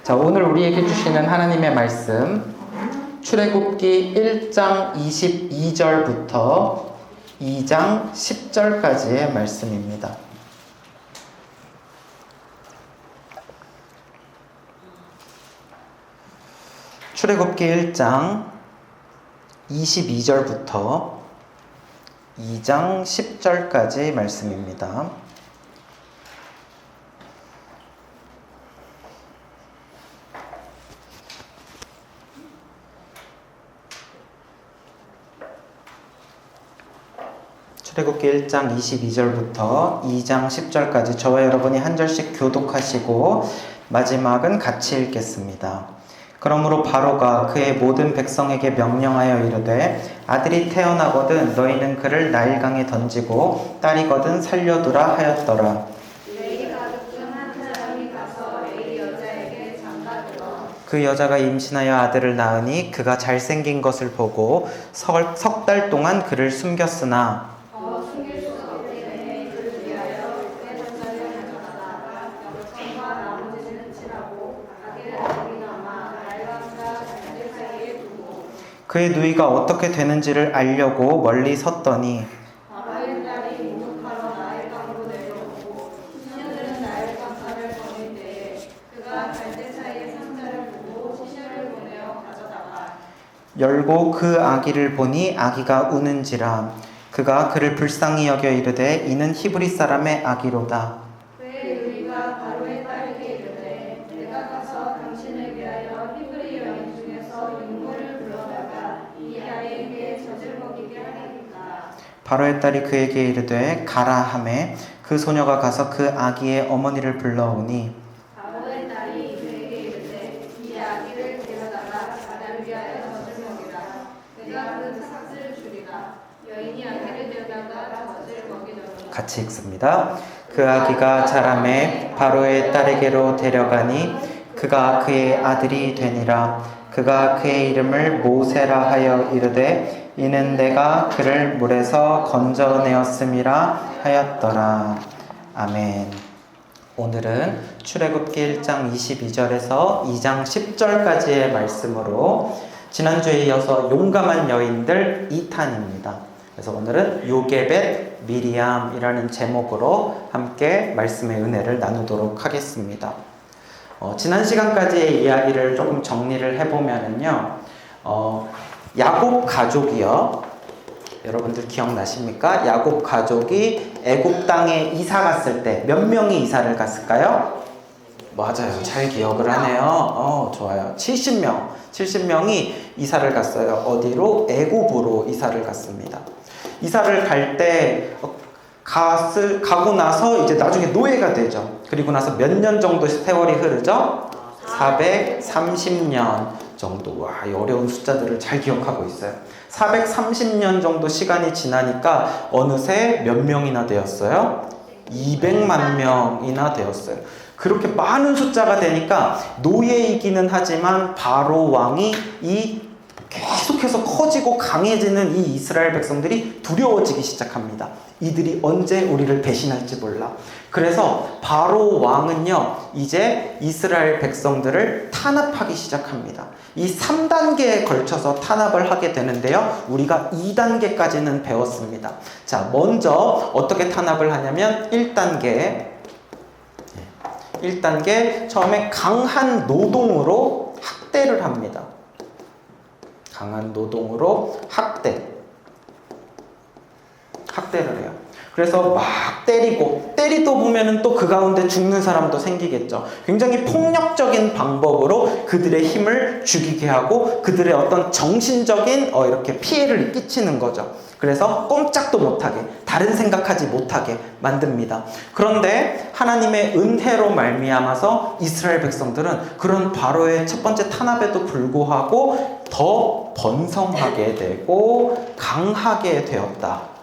자, 오늘 우리에게 주시는 하나님의 말씀 출애굽기 1장 22절부터 2장 10절까지의 말씀입니다. 출애굽기 1장 22절부터 2장 10절까지의 말씀입니다. 출애굽기 1장 22절부터 2장 10절까지 저와 여러분이 한 절씩 교독하시고 마지막은 같이 읽겠습니다. 그러므로 바로가 그의 모든 백성에게 명령하여 이르되 아들이 태어나거든 너희는 그를 나일강에 던지고 딸이거든 살려두라 하였더라. 그 여자가 임신하여 아들을 낳으니 그가 잘생긴 것을 보고 석 달 동안 그를 숨겼으나 그의 누이가 어떻게 되는지를 알려고 멀리 섰더니 열고 그 아기를 보니 아기가 우는지라 그가 그를 불쌍히 여겨 이르되 이는 히브리 사람의 아기로다. 바로의 딸이 그에게 이르되 가라 하매 그 소녀가 가서 그 아기의 어머니를 불러오니 바로의 딸이 그에게 이르되 이 아기를 데려다가 바다를 위하여 젖을 먹이라. 그가 그 삭슬을 주리라. 여인이 아기를 데려다가 젖을 먹이더라. 같이 읽습니다. 그 아기가 자라매 바로의 딸에게로 데려가니 그가 그의 아들이 되니라. 그가 그의 이름을 모세라 하여 이르되 이는 내가 그를 물에서 건져내었음이라 하였더라. 아멘. 오늘은 출애굽기 1장 22절에서 2장 10절까지의 말씀으로 지난주에 이어서 용감한 여인들 2탄입니다. 그래서 오늘은 요게벳 미리암이라는 제목으로 함께 말씀의 은혜를 나누도록 하겠습니다. 지난 시간까지의 이야기를 조금 정리를 해보면은요, 야곱 가족이요. 여러분들 기억나십니까? 야곱 가족이 애굽 땅에 이사 갔을 때 몇 명이 이사를 갔을까요? 맞아요. 잘 기억을 하네요. 좋아요. 70명이 이사를 갔어요. 어디로? 애굽으로 이사를 갔습니다. 이사를 갈 때 가고 나서 이제 나중에 노예가 되죠. 그리고 나서 몇 년 정도 세월이 흐르죠? 430년 정도. 와, 이 어려운 숫자들을 잘 기억하고 있어요. 430년 정도 시간이 지나니까 어느새 몇 명이나 되었어요? 200만 명이나 되었어요. 그렇게 많은 숫자가 되니까 노예이기는 하지만 바로 왕이 계속해서 커지고 강해지는 이 이스라엘 백성들이 두려워지기 시작합니다. 이들이 언제 우리를 배신할지 몰라. 그래서 바로 왕은요, 이제 이스라엘 백성들을 탄압하기 시작합니다. 이 3단계에 걸쳐서 탄압을 하게 되는데요, 우리가 2단계까지는 배웠습니다. 자, 먼저 어떻게 탄압을 하냐면 1단계 처음에 강한 노동으로 학대를 합니다. 강한 노동으로 학대를 해요. 그래서 막 때리도 보면은 또 그 가운데 죽는 사람도 생기겠죠. 굉장히 폭력적인 방법으로 그들의 힘을 죽이게 하고 그들의 어떤 정신적인 이렇게 피해를 끼치는 거죠. 그래서 꼼짝도 못하게, 다른 생각하지 못하게 만듭니다. 그런데 하나님의 은혜로 말미암아서 이스라엘 백성들은 그런 바로의 첫 번째 탄압에도 불구하고 더 번성하게 되고 강하게 되었다.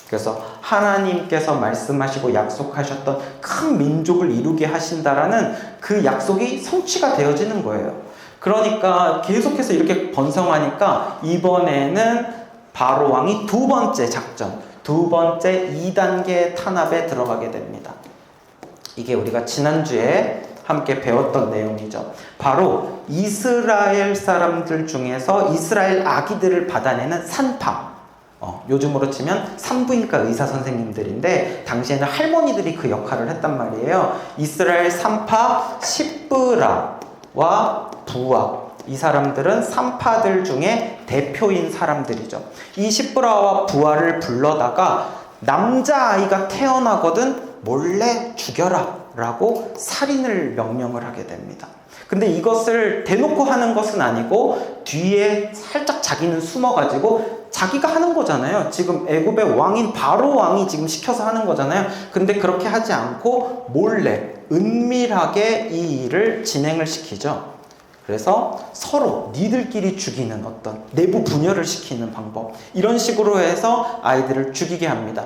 그래서 하나님께서 말씀하시고 약속하셨던 큰 민족을 이루게 하신다라는 그 약속이 성취가 되어지는 거예요. 그러니까 계속해서 이렇게 번성하니까 이번에는 바로 왕이 두 번째 작전, 두 번째 2단계 탄압에 들어가게 됩니다. 이게 우리가 지난주에 함께 배웠던 내용이죠. 바로 이스라엘 사람들 중에서 이스라엘 아기들을 받아내는 산파, 요즘으로 치면 산부인과 의사 선생님들인데 당시에는 할머니들이 그 역할을 했단 말이에요. 이스라엘 산파 십브라와 부와, 이 사람들은 산파들 중에 대표인 사람들이죠. 이 십브라와 부하를 불러다가 남자아이가 태어나거든 몰래 죽여라 라고 살인을 명령을 하게 됩니다. 근데 이것을 대놓고 하는 것은 아니고 뒤에 살짝 자기는 숨어가지고 자기가 하는 거잖아요. 지금 애굽의 왕인 바로 왕이 지금 시켜서 하는 거잖아요. 근데 그렇게 하지 않고 몰래 은밀하게 이 일을 진행을 시키죠. 그래서 서로 니들끼리 죽이는 어떤 내부 분열을 시키는 방법, 이런 식으로 해서 아이들을 죽이게 합니다.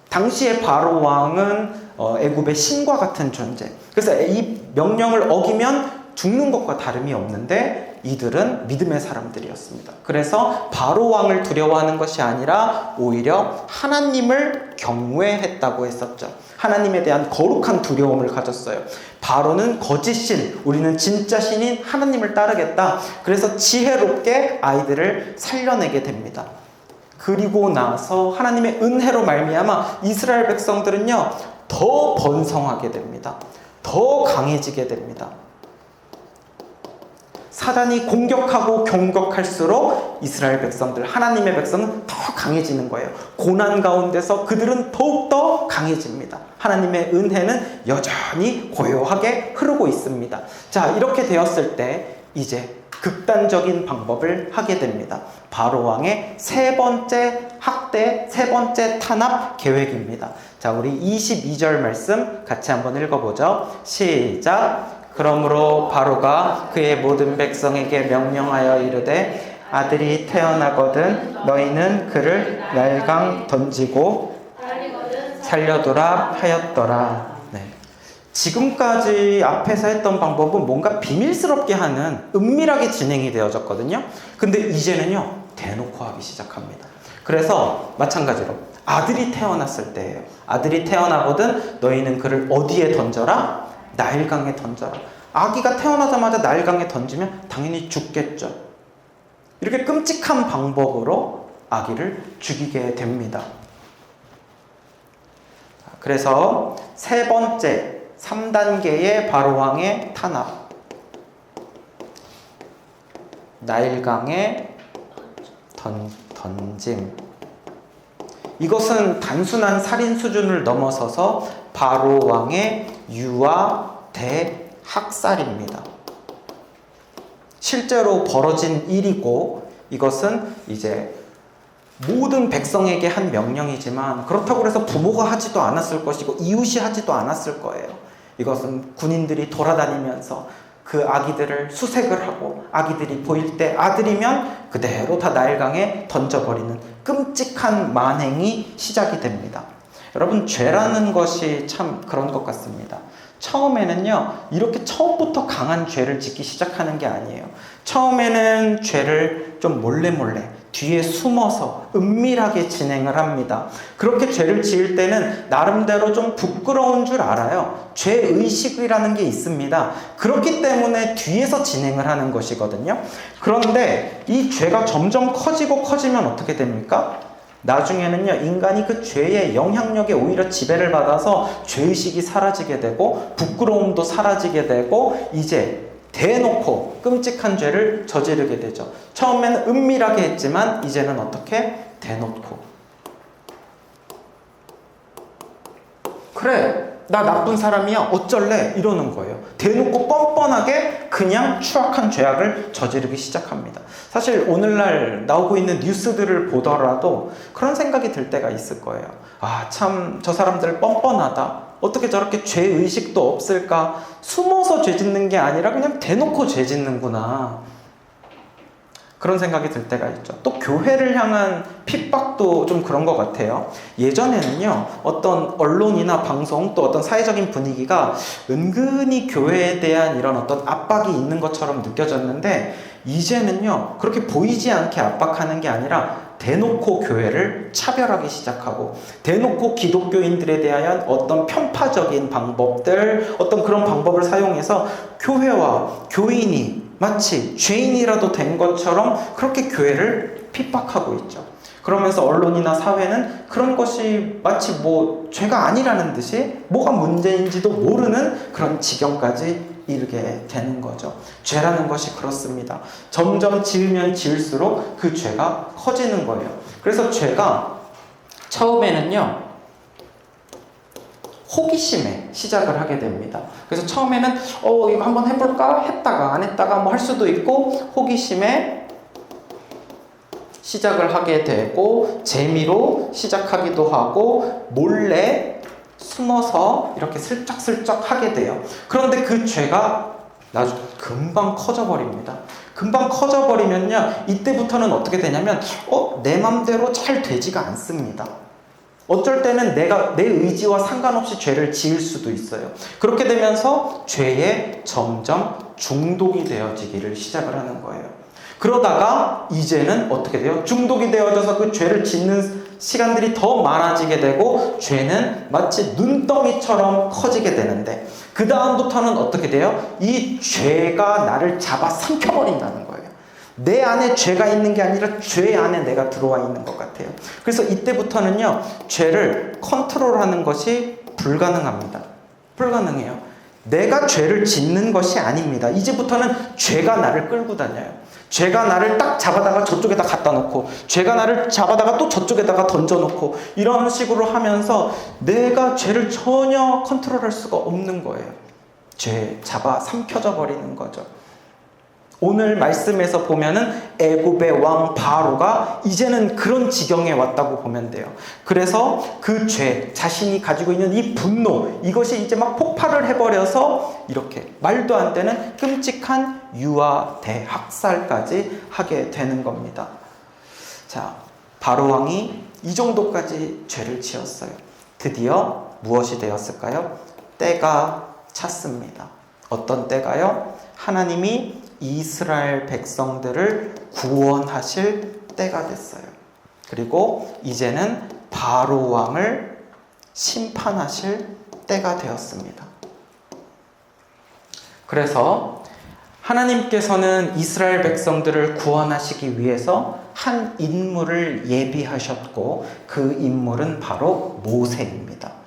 당시에 바로 왕은 애굽의 신과 같은 존재. 그래서 이 명령을 어기면 죽는 것과 다름이 없는데 이들은 믿음의 사람들이었습니다. 그래서 바로 왕을 두려워하는 것이 아니라 오히려 하나님을 경외했다고 했었죠. 하나님에 대한 거룩한 두려움을 가졌어요. 바로는 거짓 신, 우리는 진짜 신인 하나님을 따르겠다. 그래서 지혜롭게 아이들을 살려내게 됩니다. 그리고 나서 하나님의 은혜로 말미암아 이스라엘 백성들은요, 더 번성하게 됩니다. 더 강해지게 됩니다. 사단이 공격하고 공격할수록 이스라엘 백성들, 하나님의 백성은 더 강해지는 거예요. 고난 가운데서 그들은 더욱더 강해집니다. 하나님의 은혜는 여전히 고요하게 흐르고 있습니다. 자, 이렇게 되었을 때 이제 극단적인 방법을 하게 됩니다. 바로 왕의 세 번째 학대, 세 번째 탄압 계획입니다. 자, 우리 22절 말씀 같이 한번 읽어보죠. 시작. 그러므로 바로가 그의 모든 백성에게 명령하여 이르되 아들이 태어나거든 너희는 그를 날강 던지고 살려두라 하였더라. 네. 지금까지 앞에서 했던 방법은 뭔가 비밀스럽게 하는, 은밀하게 진행이 되어졌거든요. 근데 이제는요, 대놓고 하기 시작합니다. 그래서 마찬가지로 아들이 태어났을 때예요. 아들이 태어나거든 너희는 그를 어디에 던져라? 나일강에 던져라. 아기가 태어나자마자 나일강에 던지면 당연히 죽겠죠. 이렇게 끔찍한 방법으로 아기를 죽이게 됩니다. 그래서 세 번째 3단계의 바로왕의 탄압, 나일강에 던짐. 이것은 단순한 살인 수준을 넘어서서 바로왕의 유아 대학살입니다. 실제로 벌어진 일이고 이것은 이제 모든 백성에게 한 명령이지만 그렇다고 해서 부모가 하지도 않았을 것이고 이웃이 하지도 않았을 거예요. 이것은 군인들이 돌아다니면서 그 아기들을 수색을 하고 아기들이 보일 때 아들이면 그대로 다 나일강에 던져버리는 끔찍한 만행이 시작이 됩니다. 여러분, 죄라는 것이 참 그런 것 같습니다. 처음에는요, 이렇게 처음부터 강한 죄를 짓기 시작하는 게 아니에요. 처음에는 죄를 좀 몰래 뒤에 숨어서 은밀하게 진행을 합니다. 그렇게 죄를 지을 때는 나름대로 좀 부끄러운 줄 알아요. 죄의식이라는 게 있습니다. 그렇기 때문에 뒤에서 진행을 하는 것이거든요. 그런데 이 죄가 점점 커지면 어떻게 됩니까? 나중에는요, 인간이 그 죄의 영향력에 오히려 지배를 받아서 죄의식이 사라지게 되고 부끄러움도 사라지게 되고 이제 대놓고 끔찍한 죄를 저지르게 되죠. 처음에는 은밀하게 했지만 이제는 어떻게? 대놓고. 그래, 나 나쁜 사람이야, 어쩔래? 이러는 거예요. 대놓고 뻔뻔하게 그냥 추악한 죄악을 저지르기 시작합니다. 사실 오늘날 나오고 있는 뉴스들을 보더라도 그런 생각이 들 때가 있을 거예요. 아, 참 저 사람들 뻔뻔하다. 어떻게 저렇게 죄의식도 없을까? 숨어서 죄 짓는 게 아니라 그냥 대놓고 죄 짓는구나. 그런 생각이 들 때가 있죠. 또 교회를 향한 핍박도 좀 그런 것 같아요. 예전에는요, 어떤 언론이나 방송 또 어떤 사회적인 분위기가 은근히 교회에 대한 이런 어떤 압박이 있는 것처럼 느껴졌는데, 이제는요, 그렇게 보이지 않게 압박하는 게 아니라 대놓고 교회를 차별하기 시작하고, 대놓고 기독교인들에 대한 어떤 편파적인 방법들, 어떤 그런 방법을 사용해서 교회와 교인이 마치 죄인이라도 된 것처럼 그렇게 교회를 핍박하고 있죠. 그러면서 언론이나 사회는 그런 것이 마치 뭐 죄가 아니라는 듯이 뭐가 문제인지도 모르는 그런 지경까지 이르게 되는 거죠. 죄라는 것이 그렇습니다. 점점 지으면 지을수록 그 죄가 커지는 거예요. 그래서 죄가 처음에는요, 호기심에 시작을 하게 됩니다. 그래서 처음에는 이거 한번 해볼까? 했다가 안 했다가 뭐 할 수도 있고, 호기심에 시작을 하게 되고, 재미로 시작하기도 하고, 몰래 숨어서 이렇게 슬쩍슬쩍 하게 돼요. 그런데 그 죄가 나중에 금방 커져버립니다. 금방 커져버리면요, 이때부터는 어떻게 되냐면 내 맘대로 잘 되지가 않습니다. 어쩔 때는 내가 내 의지와 상관없이 죄를 지을 수도 있어요. 그렇게 되면서 죄에 점점 중독이 되어지기를 시작을 하는 거예요. 그러다가 이제는 어떻게 돼요? 중독이 되어져서 그 죄를 짓는 시간들이 더 많아지게 되고, 죄는 마치 눈덩이처럼 커지게 되는데, 그 다음부터는 어떻게 돼요? 이 죄가 나를 잡아 삼켜버린다는 거예요. 내 안에 죄가 있는 게 아니라 죄 안에 내가 들어와 있는 것 같아요. 그래서 이때부터는요, 죄를 컨트롤하는 것이 불가능합니다. 불가능해요. 내가 죄를 짓는 것이 아닙니다. 이제부터는 죄가 나를 끌고 다녀요. 죄가 나를 딱 잡아다가 저쪽에다 갖다 놓고, 죄가 나를 잡아다가 또 저쪽에다가 던져놓고, 이런 식으로 하면서 내가 죄를 전혀 컨트롤할 수가 없는 거예요. 죄에 잡아 삼켜져 버리는 거죠. 오늘 말씀에서 보면은 애굽의 왕 바로가 이제는 그런 지경에 왔다고 보면 돼요. 그래서 그 죄, 자신이 가지고 있는 이 분노, 이것이 이제 막 폭발을 해버려서 이렇게 말도 안 되는 끔찍한 유아 대학살까지 하게 되는 겁니다. 자, 바로 왕이 이 정도까지 죄를 지었어요. 드디어 무엇이 되었을까요? 때가 찼습니다. 어떤 때가요? 하나님이 이스라엘 백성들을 구원하실 때가 됐어요. 그리고 이제는 바로 왕을 심판하실 때가 되었습니다. 그래서 하나님께서는 이스라엘 백성들을 구원하시기 위해서 한 인물을 예비하셨고, 그 인물은 바로 모세입니다.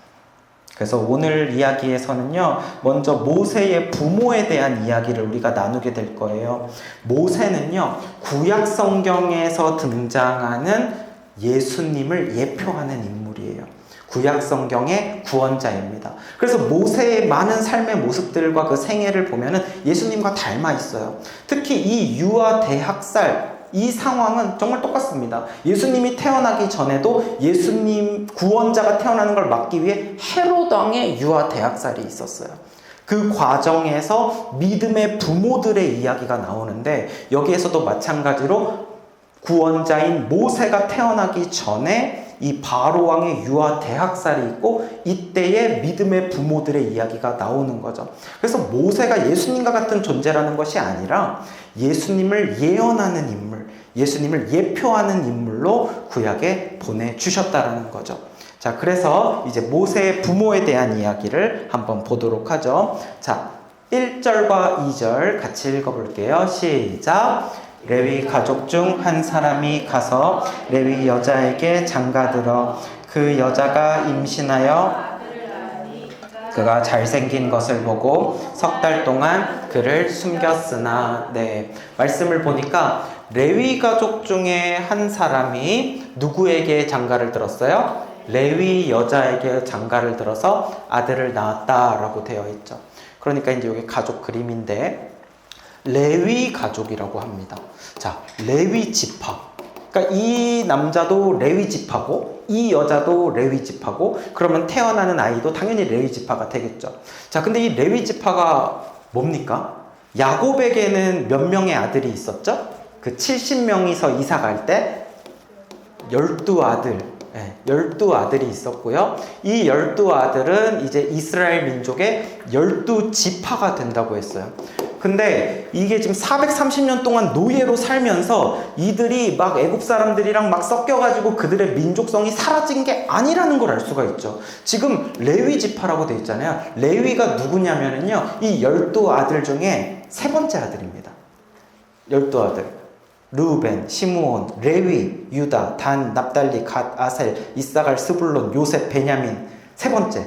그래서 오늘 이야기에서는요, 먼저 모세의 부모에 대한 이야기를 우리가 나누게 될 거예요. 모세는요, 구약 성경에서 등장하는 예수님을 예표하는 인물이에요. 구약 성경의 구원자입니다. 그래서 모세의 많은 삶의 모습들과 그 생애를 보면은 예수님과 닮아 있어요. 특히 이 유아 대학살, 이 상황은 정말 똑같습니다. 예수님이 태어나기 전에도 예수님 구원자가 태어나는 걸 막기 위해 헤롯 왕의 유아 대학살이 있었어요. 그 과정에서 믿음의 부모들의 이야기가 나오는데, 여기에서도 마찬가지로 구원자인 모세가 태어나기 전에 이 바로 왕의 유아 대학살이 있고, 이때의 믿음의 부모들의 이야기가 나오는 거죠. 그래서 모세가 예수님과 같은 존재라는 것이 아니라 예수님을 예언하는 인물, 예수님을 예표하는 인물로 구약에 보내주셨다라는 거죠. 자, 그래서 이제 모세의 부모에 대한 이야기를 한번 보도록 하죠. 자, 1절과 2절 같이 읽어볼게요. 시작! 레위 가족 중 한 사람이 가서 레위 여자에게 장가들어 그 여자가 임신하여 그가 잘생긴 것을 보고 석 달 동안 그를 숨겼으나, 네, 말씀을 보니까 레위 가족 중에 한 사람이 누구에게 장가를 들었어요? 레위 여자에게 장가를 들어서 아들을 낳았다라고 되어 있죠. 그러니까 이제 여기 가족 그림인데 레위 가족이라고 합니다. 자, 레위 지파. 그러니까 이 남자도 레위 지파고 이 여자도 레위 지파고 그러면 태어나는 아이도 당연히 레위 지파가 되겠죠. 자, 근데 이 레위 지파가 뭡니까? 야곱에게는 몇 명의 아들이 있었죠? 그 70명이서 이사 갈 때 12아들, 12아들이 있었고요. 이 12아들은 이제 이스라엘 민족의 12지파가 된다고 했어요. 근데 이게 지금 430년 동안 노예로 살면서 이들이 막 애국 사람들이랑 막 섞여가지고 그들의 민족성이 사라진 게 아니라는 걸 알 수가 있죠. 지금 레위 지파라고 돼 있잖아요. 레위가 누구냐면요, 이 12아들 중에 세 번째 아들입니다. 12아들. 르우벤, 시므온, 레위, 유다, 단, 납달리, 갓, 아셀, 이사갈, 스불론, 요셉, 베냐민. 세 번째.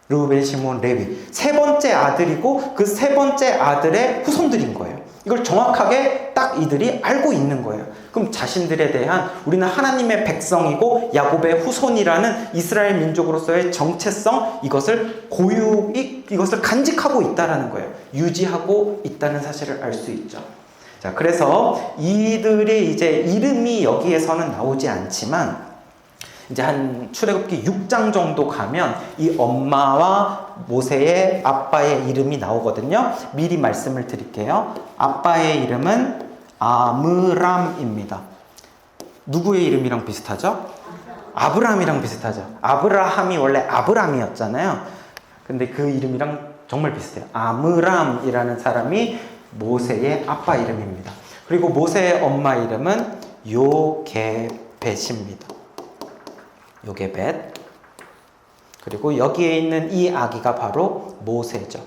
르우벤, 시므온, 레위. 세 번째 아들이고 그 세 번째 아들의 후손들인 거예요. 이걸 정확하게 딱 이들이 알고 있는 거예요. 그럼 자신들에 대한 우리는 하나님의 백성이고 야곱의 후손이라는 이스라엘 민족으로서의 정체성, 이것을 이것을 간직하고 있다라는 거예요. 유지하고 있다는 사실을 알 수 있죠. 자, 그래서 이들의 이제 이름이 여기에서는 나오지 않지만 이제 한 출애굽기 6장 정도 가면 이 엄마와 모세의 아빠의 이름이 나오거든요. 미리 말씀을 드릴게요. 아빠의 이름은 아므람입니다. 누구의 이름이랑 비슷하죠? 아브람이랑 비슷하죠. 아브라함이 원래 아브람이었잖아요. 근데 그 이름이랑 정말 비슷해요. 아므람이라는 사람이 모세의 아빠 이름입니다. 그리고 모세의 엄마 이름은 요게벳입니다. 요게벳. 그리고 여기에 있는 이 아기가 바로 모세죠.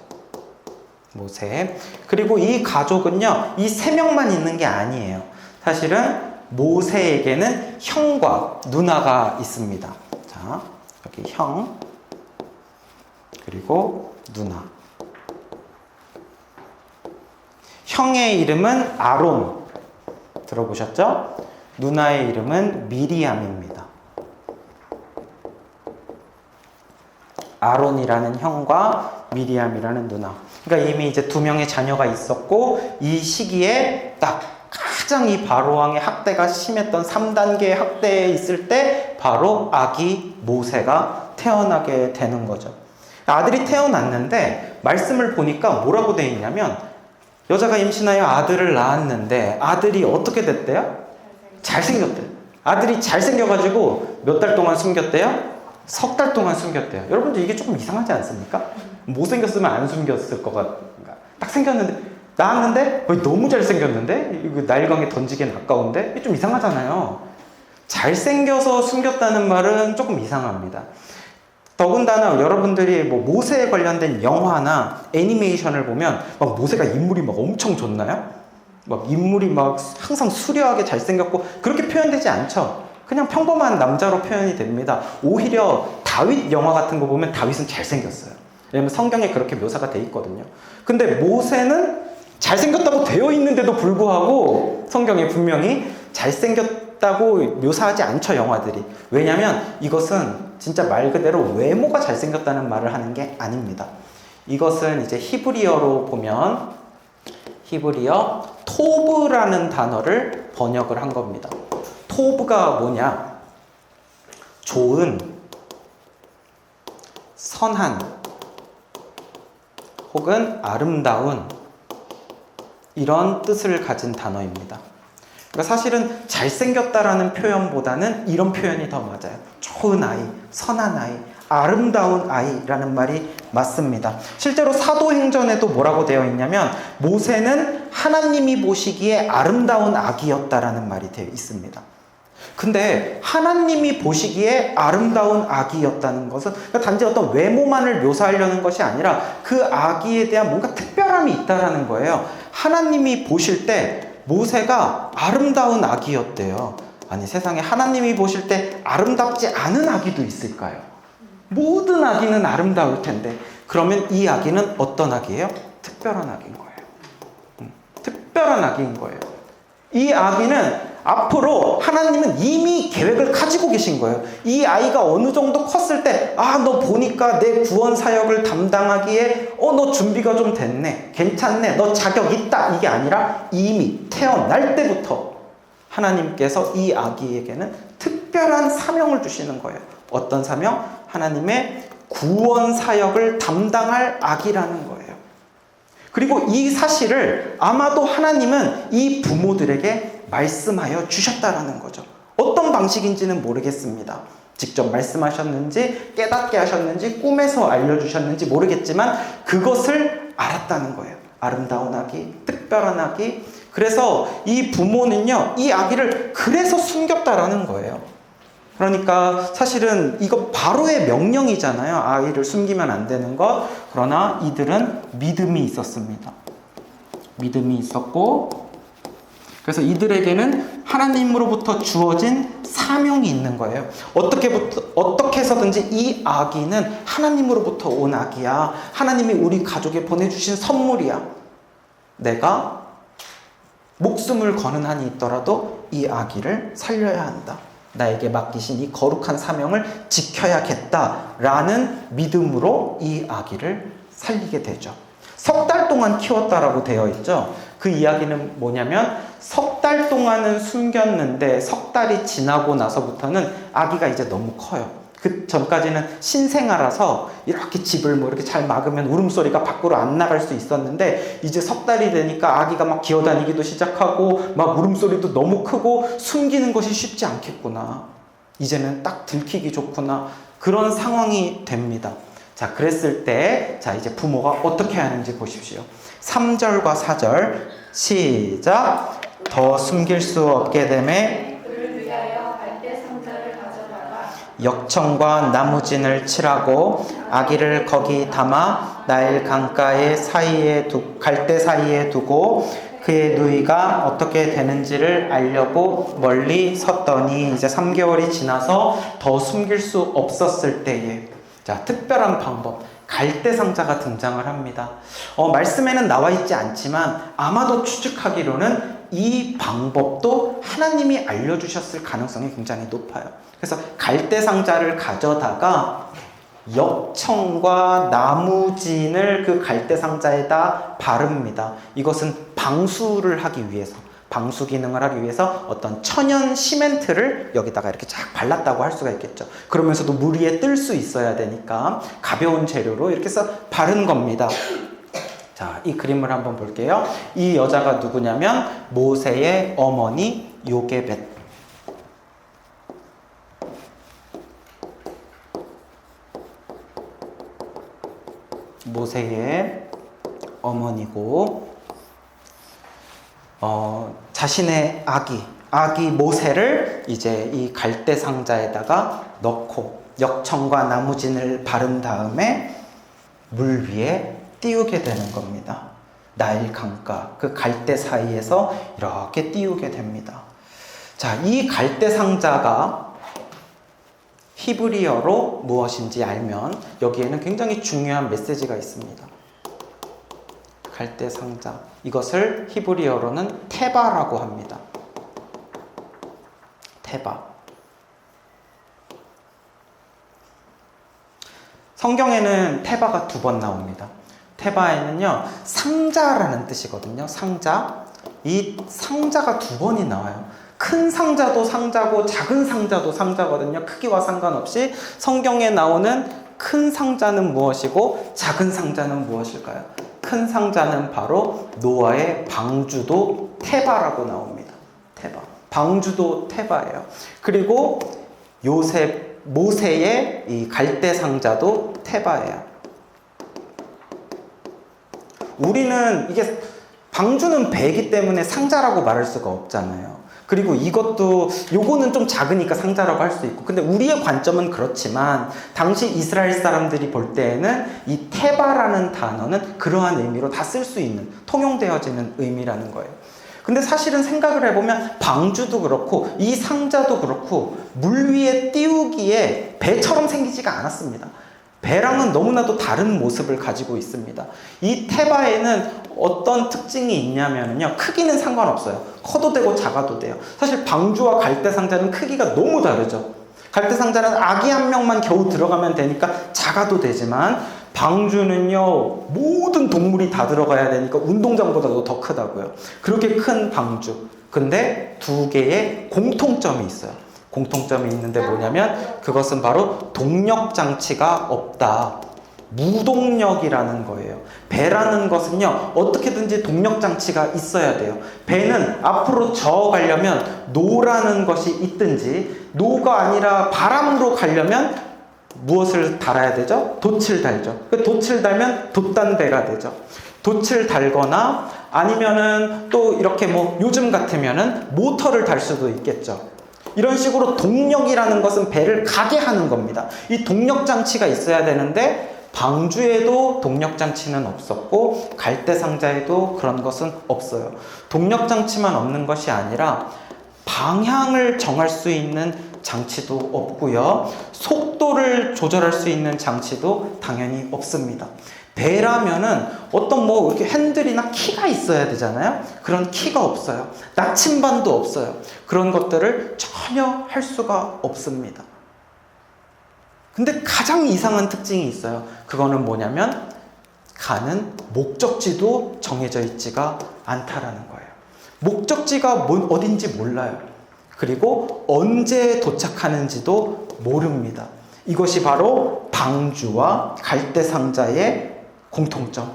모세. 그리고 이 가족은요, 이 세 명만 있는 게 아니에요. 사실은 모세에게는 형과 누나가 있습니다. 자, 여기 형, 그리고 누나. 형의 이름은 아론. 들어보셨죠? 누나의 이름은 미리암입니다. 아론이라는 형과 미리암이라는 누나. 그러니까 이미 이제 두 명의 자녀가 있었고, 이 시기에 딱 가장 이 바로왕의 학대가 심했던 3단계 학대에 있을 때 바로 아기 모세가 태어나게 되는 거죠. 아들이 태어났는데 말씀을 보니까 뭐라고 되어 있냐면, 여자가 임신하여 아들을 낳았는데 아들이 어떻게 됐대요? 잘생겼대요. 아들이 잘생겨가지고 몇 달 동안 숨겼대요? 석 달 동안 숨겼대요. 여러분들 이게 조금 이상하지 않습니까? 못생겼으면 안 숨겼을 것 같아. 딱 생겼는데, 낳았는데 너무 잘생겼는데? 이거 나일강에 던지기엔 아까운데? 이게 좀 이상하잖아요. 잘생겨서 숨겼다는 말은 조금 이상합니다. 더군다나 여러분들이 뭐 모세에 관련된 영화나 애니메이션을 보면 막 모세가 인물이 막 엄청 좋나요? 막 인물이 막 항상 수려하게 잘생겼고 그렇게 표현되지 않죠. 그냥 평범한 남자로 표현이 됩니다. 오히려 다윗 영화 같은 거 보면 다윗은 잘생겼어요. 왜냐면 성경에 그렇게 묘사가 돼 있거든요. 근데 모세는 잘생겼다고 되어 있는데도 불구하고 성경에 분명히 잘생겼다고 묘사하지 않죠, 영화들이. 왜냐면 이것은 진짜 말 그대로 외모가 잘생겼다는 말을 하는 게 아닙니다. 이것은 이제 히브리어로 보면 히브리어 토브라는 단어를 번역을 한 겁니다. 토브가 뭐냐? 좋은, 선한, 혹은 아름다운, 이런 뜻을 가진 단어입니다. 그러니까 사실은 잘생겼다라는 표현보다는 이런 표현이 더 맞아요. 좋은 아이, 선한 아이, 아름다운 아이라는 말이 맞습니다. 실제로 사도행전에도 뭐라고 되어 있냐면 모세는 하나님이 보시기에 아름다운 아기였다라는 말이 되어 있습니다. 근데 하나님이 보시기에 아름다운 아기였다는 것은 단지 어떤 외모만을 묘사하려는 것이 아니라 그 아기에 대한 뭔가 특별함이 있다라는 거예요. 하나님이 보실 때 모세가 아름다운 아기였대요. 아니, 세상에 하나님이 보실 때 아름답지 않은 아기도 있을까요? 모든 아기는 아름다울 텐데, 그러면 이 아기는 어떤 아기예요? 특별한 아기인 거예요. 특별한 아기인 거예요. 이 아기는 앞으로 하나님은 이미 계획을 가지고 계신 거예요. 이 아이가 어느 정도 컸을 때, 너 보니까 내 구원 사역을 담당하기에, 너 준비가 좀 됐네. 괜찮네. 너 자격 있다. 이게 아니라 이미 태어날 때부터 하나님께서 이 아기에게는 특별한 사명을 주시는 거예요. 어떤 사명? 하나님의 구원 사역을 담당할 아기라는 거예요. 그리고 이 사실을 아마도 하나님은 이 부모들에게 말씀하여 주셨다라는 거죠. 어떤 방식인지는 모르겠습니다. 직접 말씀하셨는지, 깨닫게 하셨는지, 꿈에서 알려주셨는지 모르겠지만 그것을 알았다는 거예요. 아름다운 아기, 특별한 아기. 그래서 이 부모는요, 이 아기를 그래서 숨겼다라는 거예요. 그러니까 사실은 이거 바로의 명령이잖아요. 아이를 숨기면 안 되는 것. 그러나 이들은 믿음이 있었습니다. 믿음이 있었고, 그래서 이들에게는 하나님으로부터 주어진 사명이 있는 거예요. 어떻게 해서든지 이 아기는 하나님으로부터 온 아기야. 하나님이 우리 가족에 보내주신 선물이야. 내가 목숨을 거는 한이 있더라도 이 아기를 살려야 한다. 나에게 맡기신 이 거룩한 사명을 지켜야겠다라는 믿음으로 이 아기를 살리게 되죠. 석 달 동안 키웠다라고 되어 있죠. 그 이야기는 뭐냐면 석 달 동안은 숨겼는데 석 달이 지나고 나서부터는 아기가 이제 너무 커요. 그 전까지는 신생아라서 이렇게 집을 뭐 이렇게 잘 막으면 울음소리가 밖으로 안 나갈 수 있었는데 이제 석 달이 되니까 아기가 막 기어다니기도 시작하고 막 울음소리도 너무 크고 숨기는 것이 쉽지 않겠구나. 이제는 딱 들키기 좋구나. 그런 상황이 됩니다. 자, 그랬을 때, 자, 이제 부모가 어떻게 하는지 보십시오. 3절과 4절, 시작. 더 숨길 수 없게 되매 역청과 나무진을 칠하고 아기를 거기 담아 나일 강가의 갈대 사이에 두고 그의 누이가 어떻게 되는지를 알려고 멀리 섰더니 이제 3개월이 지나서 더 숨길 수 없었을 때에, 자, 특별한 방법, 갈대 상자가 등장을 합니다. 말씀에는 나와 있지 않지만 아마도 추측하기로는 이 방법도 하나님이 알려주셨을 가능성이 굉장히 높아요. 그래서 갈대 상자를 가져다가 역청과 나무진을 그 갈대 상자에다 바릅니다. 이것은 방수를 하기 위해서, 방수 기능을 하기 위해서 어떤 천연 시멘트를 여기다가 이렇게 쫙 발랐다고 할 수가 있겠죠. 그러면서도 물 위에 뜰 수 있어야 되니까 가벼운 재료로 이렇게 해서 바른 겁니다. 자, 이 그림을 한번 볼게요. 이 여자가 누구냐면 모세의 어머니 요게벳. 모세의 어머니고, 자신의 아기 모세를 이제 이 갈대 상자에다가 넣고 역청과 나무진을 바른 다음에 물 위에 띄우게 되는 겁니다. 나일 강가 그 갈대 사이에서 이렇게 띄우게 됩니다. 자, 이 갈대 상자가 히브리어로 무엇인지 알면 여기에는 굉장히 중요한 메시지가 있습니다. 갈대 상자, 이것을 히브리어로는 테바라고 합니다. 테바. 성경에는 테바가 2번 나옵니다. 테바에는요, 상자라는 뜻이거든요. 상자. 이 상자가 2번이 나와요. 큰 상자도 상자고 작은 상자도 상자거든요. 크기와 상관없이. 성경에 나오는 큰 상자는 무엇이고 작은 상자는 무엇일까요? 큰 상자는 바로 노아의 방주도 테바라고 나옵니다. 테바. 방주도 테바예요. 그리고 모세의 이 갈대 상자도 테바예요. 우리는 이게 방주는 배이기 때문에 상자라고 말할 수가 없잖아요. 그리고 요거는 좀 작으니까 상자라고 할 수 있고, 근데 우리의 관점은 그렇지만 당시 이스라엘 사람들이 볼 때에는 이 테바라는 단어는 그러한 의미로 다 쓸 수 있는, 통용되어지는 의미라는 거예요. 근데 사실은 생각을 해보면 방주도 그렇고 이 상자도 그렇고 물 위에 띄우기에 배처럼 생기지가 않았습니다. 배랑은 너무나도 다른 모습을 가지고 있습니다. 이 테바에는 어떤 특징이 있냐면요, 크기는 상관없어요. 커도 되고 작아도 돼요. 사실 방주와 갈대상자는 크기가 너무 다르죠. 갈대상자는 아기 한 명만 겨우 들어가면 되니까 작아도 되지만, 방주는요 모든 동물이 다 들어가야 되니까 운동장보다도 더 크다고요. 그렇게 큰 방주. 근데 두 개의 공통점이 있어요. 공통점이 있는데 뭐냐면 그것은 바로 동력 장치가 없다. 무동력이라는 거예요. 배라는 것은요 어떻게든지 동력 장치가 있어야 돼요. 배는 앞으로 저어가려면 노라는 것이 있든지, 노가 아니라 바람으로 가려면 무엇을 달아야 되죠? 돛을 달죠. 그 돛을 달면 돛단배가 되죠. 돛을 달거나 아니면은 또 이렇게 뭐 요즘 같으면은 모터를 달 수도 있겠죠. 이런 식으로 동력이라는 것은 배를 가게 하는 겁니다. 이 동력 장치가 있어야 되는데 방주에도 동력 장치는 없었고 갈대상자에도 그런 것은 없어요. 동력 장치만 없는 것이 아니라 방향을 정할 수 있는 장치도 없고요. 속도를 조절할 수 있는 장치도 당연히 없습니다. 배라면은 어떤 뭐 이렇게 핸들이나 키가 있어야 되잖아요. 그런 키가 없어요. 나침반도 없어요. 그런 것들을 전혀 할 수가 없습니다. 근데 가장 이상한 특징이 있어요. 그거는 뭐냐면 가는 목적지도 정해져 있지가 않다라는 거예요. 목적지가 어딘지 몰라요. 그리고 언제 도착하는지도 모릅니다. 이것이 바로 방주와 갈대상자의 공통점.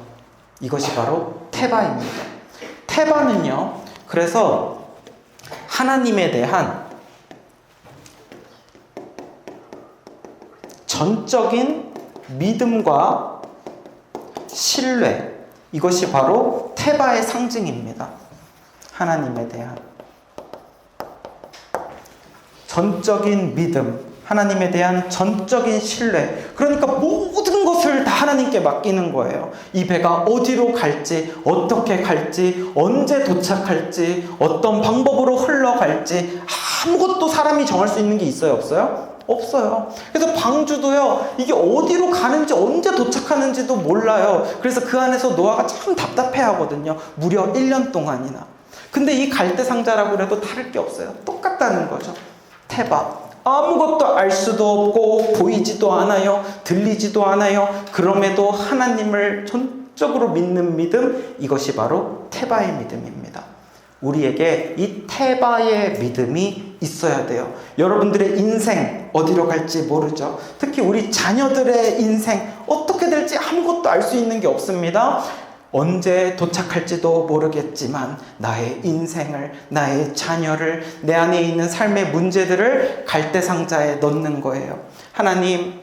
이것이 바로 테바입니다. 테바는요, 그래서 하나님에 대한 전적인 믿음과 신뢰, 이것이 바로 테바의 상징입니다. 하나님에 대한 전적인 믿음, 하나님에 대한 전적인 신뢰. 그러니까 모든 것을 다 하나님께 맡기는 거예요. 이 배가 어디로 갈지, 어떻게 갈지, 언제 도착할지, 어떤 방법으로 흘러갈지 아무것도 사람이 정할 수 있는 게 있어요, 없어요? 없어요. 그래서 방주도요, 이게 어디로 가는지 언제 도착하는지도 몰라요. 그래서 그 안에서 노아가 참 답답해 하거든요. 무려 1년 동안이나. 근데 이 갈대상자라고 해도 다를 게 없어요. 똑같다는 거죠. 테바. 아무것도 알 수도 없고 보이지도 않아요. 들리지도 않아요. 그럼에도 하나님을 전적으로 믿는 믿음, 이것이 바로 테바의 믿음입니다. 우리에게 이 테바의 믿음이 있어야 돼요. 여러분들의 인생 어디로 갈지 모르죠. 특히 우리 자녀들의 인생 어떻게 될지 아무것도 알 수 있는 게 없습니다. 언제 도착할지도 모르겠지만 나의 인생을, 나의 자녀를, 내 안에 있는 삶의 문제들을 갈대상자에 넣는 거예요. 하나님,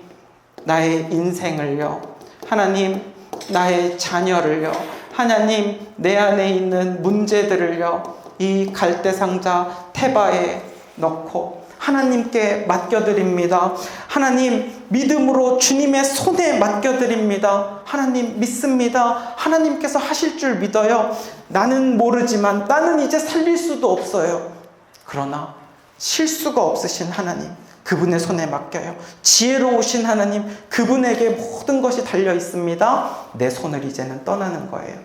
나의 인생을요. 하나님, 나의 자녀를요. 하나님, 내 안에 있는 문제들을요. 이 갈대상자 테바에 넣고 하나님께 맡겨드립니다. 하나님, 믿음으로 주님의 손에 맡겨드립니다. 하나님, 믿습니다. 하나님께서 하실 줄 믿어요. 나는 모르지만 나는 이제 살릴 수도 없어요. 그러나 실수가 없으신 하나님, 그분의 손에 맡겨요. 지혜로우신 하나님, 그분에게 모든 것이 달려 있습니다. 내 손을 이제는 떠나는 거예요.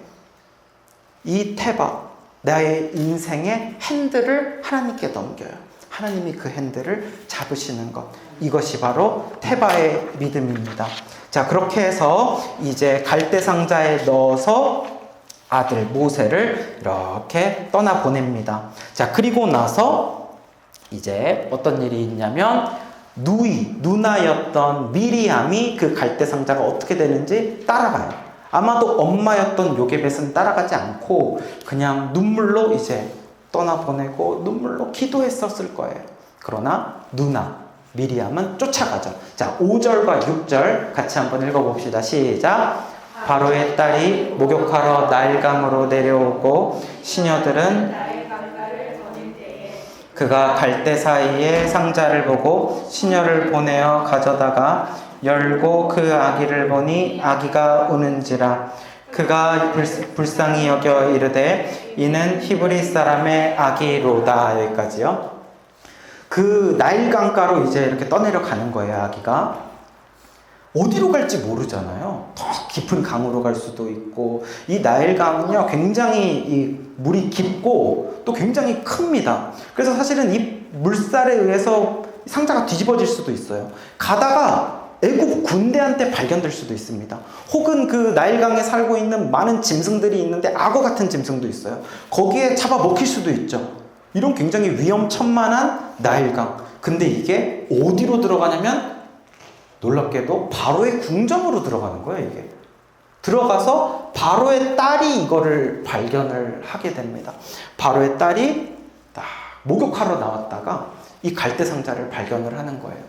이 테바, 나의 인생의 핸들을 하나님께 넘겨요. 하나님이 그 핸들을 잡으시는 것, 이것이 바로 테바의 믿음입니다. 자, 그렇게 해서 이제 갈대상자에 넣어서 아들 모세를 이렇게 떠나 보냅니다. 자, 그리고 나서 이제 어떤 일이 있냐면 누나였던 미리암이 그 갈대상자가 어떻게 되는지 따라가요. 아마도 엄마였던 요게벳은 따라가지 않고 그냥 눈물로 이제 떠나보내고 눈물로 기도했었을 거예요. 그러나 누나 미리암은 쫓아가죠. 자, 5절과 6절 같이 한번 읽어봅시다. 시작. 바로의 딸이 목욕하러 나일강으로 내려오고 시녀들은 그가 갈대 사이에 상자를 보고 시녀를 보내어 가져다가 열고 그 아기를 보니 아기가 우는지라. 그가 불쌍히 여겨 이르되 이는 히브리 사람의 아기로다. 여기까지요. 그 나일 강가로 이제 이렇게 떠내려 가는 거예요, 아기가. 어디로 갈지 모르잖아요. 더 깊은 강으로 갈 수도 있고, 이 나일강은요, 굉장히 이 물이 깊고 또 굉장히 큽니다. 그래서 사실은 이 물살에 의해서 상자가 뒤집어질 수도 있어요. 가다가 애굽 군대한테 발견될 수도 있습니다. 혹은 그 나일강에 살고 있는 많은 짐승들이 있는데 악어 같은 짐승도 있어요. 거기에 잡아먹힐 수도 있죠. 이런 굉장히 위험천만한 나일강. 근데 이게 어디로 들어가냐면 놀랍게도 바로의 궁전으로 들어가는 거예요. 이게 들어가서 바로의 딸이 이거를 발견을 하게 됩니다. 바로의 딸이 딱 목욕하러 나왔다가 이 갈대 상자를 발견을 하는 거예요.